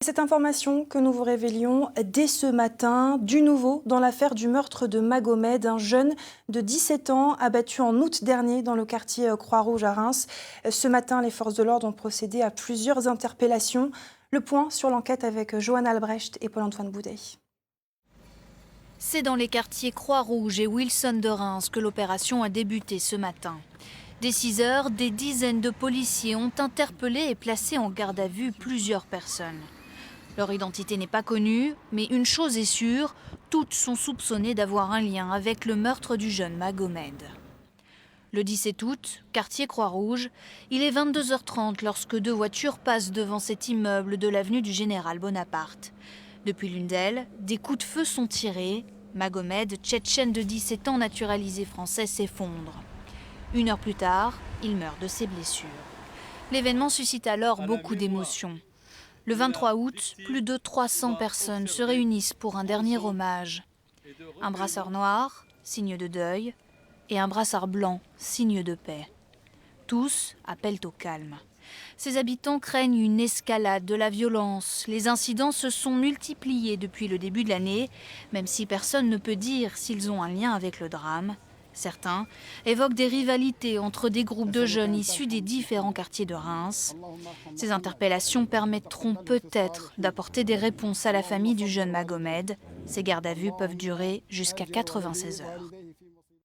Cette information que nous vous révélions dès ce matin, du nouveau dans l'affaire du meurtre de Magomède, un jeune de 17 ans abattu en août dernier dans le quartier Croix-Rouge à Reims. Ce matin, les forces de l'ordre ont procédé à plusieurs interpellations. Le point sur l'enquête avec Johanna Albrecht et Paul-Antoine Boudet. C'est dans les quartiers Croix-Rouge et Wilson de Reims que l'opération a débuté ce matin. Dès 6 heures, des dizaines de policiers ont interpellé et placé en garde à vue plusieurs personnes. Leur identité n'est pas connue, mais une chose est sûre, toutes sont soupçonnées d'avoir un lien avec le meurtre du jeune Magomède. Le 17 août, quartier Croix-Rouge, il est 22h30 lorsque deux voitures passent devant cet immeuble de l'avenue du Général Bonaparte. Depuis l'une d'elles, des coups de feu sont tirés. Magomède, tchétchène de 17 ans naturalisé français, s'effondre. 1 heure plus tard, il meurt de ses blessures. L'événement suscite alors beaucoup d'émotions. Le 23 août, plus de 300 personnes se réunissent pour un dernier hommage. Un brassard noir, signe de deuil, et un brassard blanc, signe de paix. Tous appellent au calme. Ces habitants craignent une escalade de la violence. Les incidents se sont multipliés depuis le début de l'année, même si personne ne peut dire s'ils ont un lien avec le drame. Certains évoquent des rivalités entre des groupes de jeunes issus des différents quartiers de Reims. Ces interpellations permettront peut-être d'apporter des réponses à la famille du jeune Magomède. Ces gardes à vue peuvent durer jusqu'à 96 heures.